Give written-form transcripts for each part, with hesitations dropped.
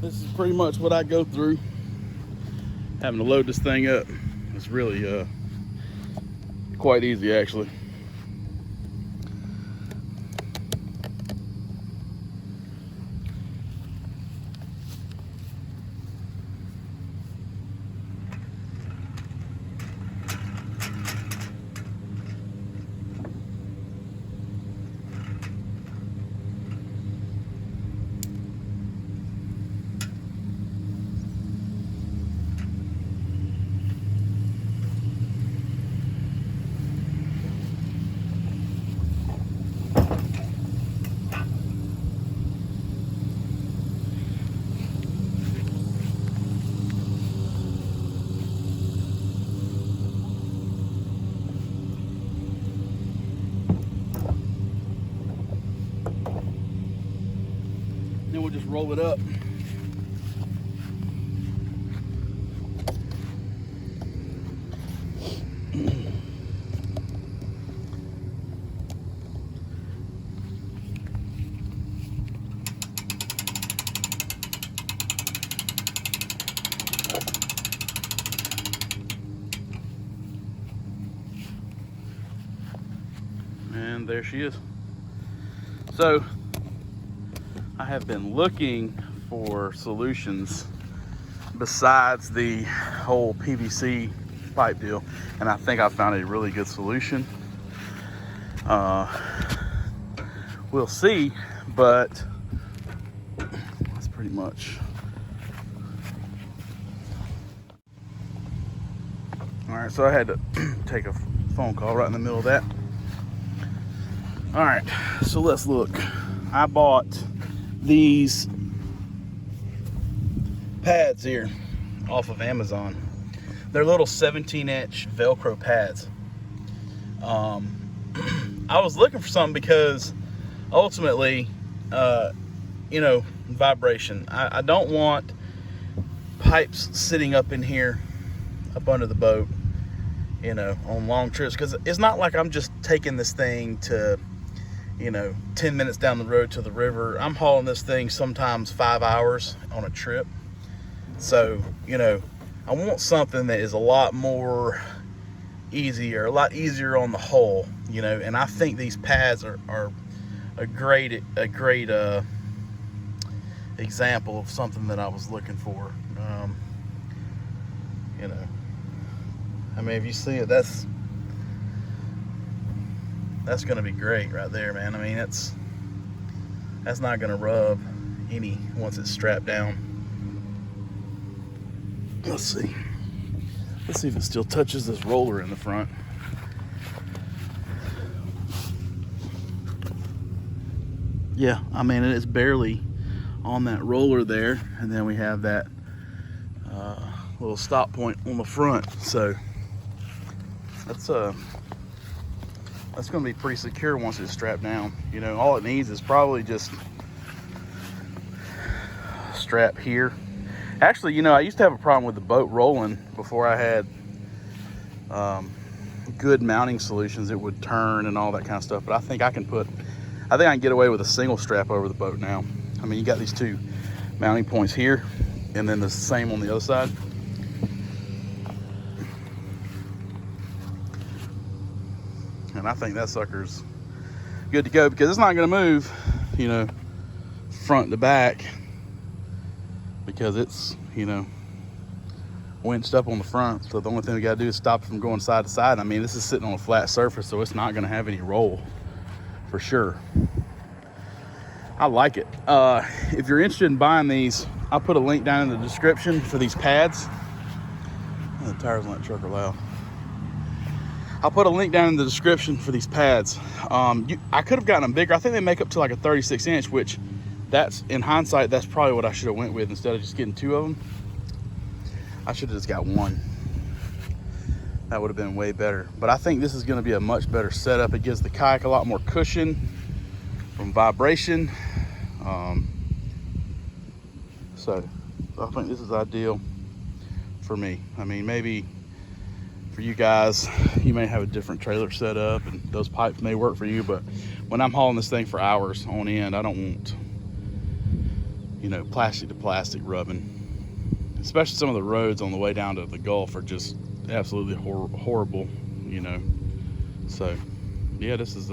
This is pretty much what I go through having to load this thing up. It's really quite easy actually. Then we'll just roll it up. And there she is. So I have been looking for solutions besides the whole PVC pipe deal, and I think I found a really good solution. We'll see, but that's pretty much. All right, so I had to take a phone call right in the middle of that. All right, so let's look. I bought these pads here off of Amazon. They're little 17-inch Velcro pads. I was looking for something because ultimately, vibration. I don't want pipes sitting up in here, up under the boat, on long trips, because it's not like I'm just taking this thing to 10 minutes down the road to the river. I'm hauling this thing sometimes 5 hours on a trip. So, I want something that is a lot more easier, a lot easier on the hull, and I think these pads are a great example of something that I was looking for. I mean, if you see it, that's going to be great right there, man. I mean, that's not going to rub any once it's strapped down. Let's see if it still touches this roller in the front. Yeah, I mean, it's barely on that roller there, and then we have that little stop point on the front. So that's going to be pretty secure once it's strapped down. All it needs is probably just a strap here. Actually, I used to have a problem with the boat rolling before I had good mounting solutions. It would turn and all that kind of stuff. But I think I can get away with a single strap over the boat now. I mean, you got these two mounting points here, and then the same on the other side. And I think that sucker's good to go because it's not going to move, front to back, because it's, winched up on the front. So the only thing we got to do is stop it from going side to side. I mean, this is sitting on a flat surface, so it's not going to have any roll for sure. I like it. If you're interested in buying these, I'll put a link down in the description for these pads. Oh, the tires on that truck are loud. I'll put a link down in the description for these pads. I could have gotten them bigger. I think they make up to like a 36-inch, which that's, in hindsight, that's probably what I should have went with instead of just getting two of them. I should have just got one. That would have been way better. But I think this is going to be a much better setup. It gives the kayak a lot more cushion from vibration. So I think this is ideal for me. I mean, maybe for you guys, you may have a different trailer set up and those pipes may work for you, but when I'm hauling this thing for hours on end, I don't want you know, plastic to plastic rubbing. Especially some of the roads on the way down to the Gulf are just absolutely horrible, you know. So yeah, this is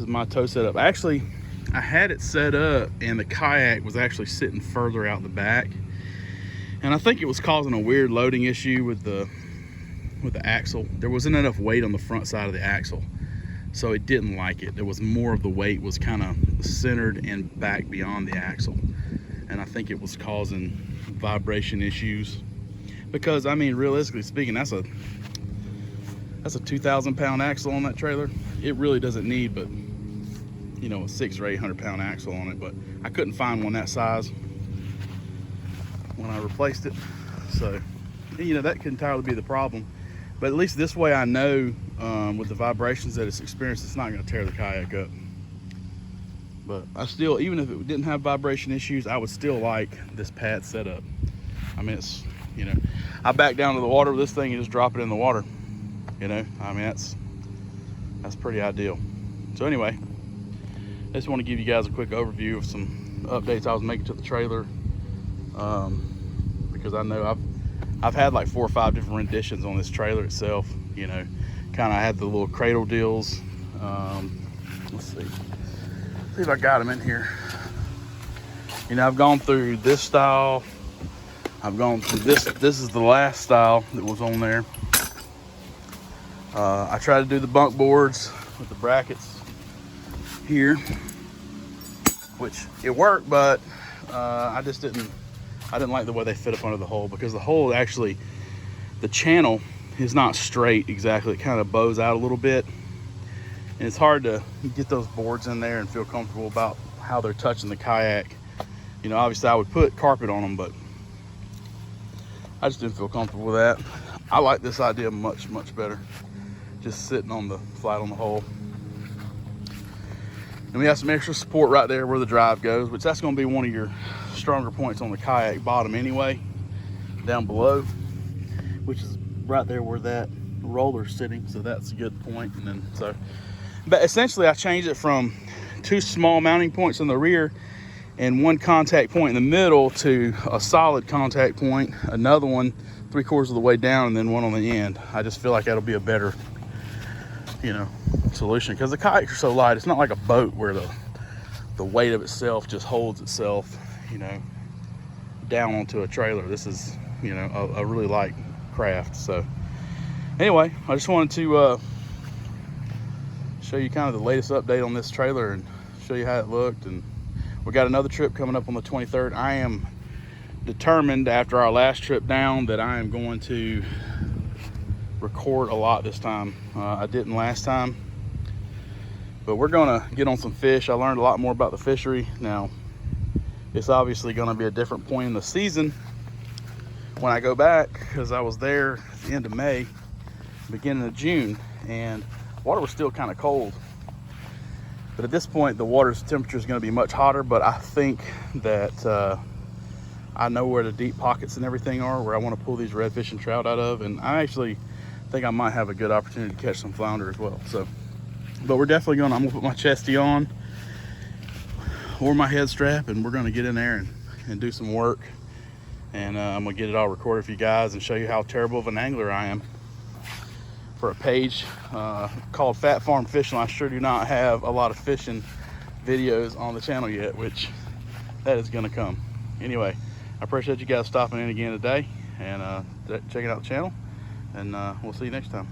my tow setup. Actually, I had it set up and the kayak was actually sitting further out the back, and I think it was causing a weird loading issue with the axle. There wasn't enough weight on the front side of the axle, so it didn't like it. There was more of the weight was kind of centered and back beyond the axle, and I think it was causing vibration issues. Because I mean, realistically speaking, that's a 2,000 pound axle on that trailer. It really doesn't need but, you know, a 600 or 800 pound axle on it, but I couldn't find one that size when I replaced it. So, you know, that could entirely be the problem. But at least this way I know with the vibrations that it's experienced, it's not going to tear the kayak up. But I still, even if it didn't have vibration issues, I would still like this pad setup. I mean, it's, you know, I back down to the water with this thing and just drop it in the water. You know, I mean, that's pretty ideal. So anyway, I just want to give you guys a quick overview of some updates I was making to the trailer, because I know I've had like 4 or 5 different renditions on this trailer itself. You know, kind of had the little cradle deals. Let's see if I got them in here. You know, I've gone through this style. I've gone through this. This is the last style that was on there. I tried to do the bunk boards with the brackets here, which it worked, but I didn't like the way they fit up under the hole, because the hole actually, the channel is not straight exactly. It kind of bows out a little bit, and it's hard to get those boards in there and feel comfortable about how they're touching the kayak. You know, obviously I would put carpet on them, but I just didn't feel comfortable with that. I like this idea much better, just sitting on the flat on the hole. And we have some extra support right there where the drive goes, which that's going to be one of your stronger points on the kayak bottom anyway, down below, which is right there where that roller's sitting. So that's a good point. And then but essentially I changed it from 2 small mounting points in the rear and 1 contact point in the middle to a solid contact point, another one 3/4 of the way down, and then one on the end. I just feel like that'll be a better, you know, solution, because the kayaks are so light. It's not like a boat where the weight of itself just holds itself, you know, down onto a trailer. This is, you know, a really light craft. So anyway, I just wanted to show you kind of the latest update on this trailer and show you how it looked. And we got another trip coming up on the 23rd. I am determined after our last trip down that I am going to record a lot this time. I didn't last time, but we're gonna get on some fish. I learned a lot more about the fishery. Now, it's obviously gonna be a different point in the season when I go back, because I was there at the end of May, beginning of June, and water was still kind of cold. But at this point, the water's temperature is going to be much hotter. But I think that I know where the deep pockets and everything are, where I want to pull these redfish and trout out of. And I actually think I might have a good opportunity to catch some flounder as well. So, but we're definitely I'm going to put my chesty on or my head strap, and we're going to get in there and do some work. And I'm going to get it all recorded for you guys and show you how terrible of an angler I am. For a page called Fat Farm Fishing. I sure do not have a lot of fishing videos on the channel yet, which that is going to come. Anyway, I appreciate you guys stopping in again today and checking out the channel, and we'll see you next time.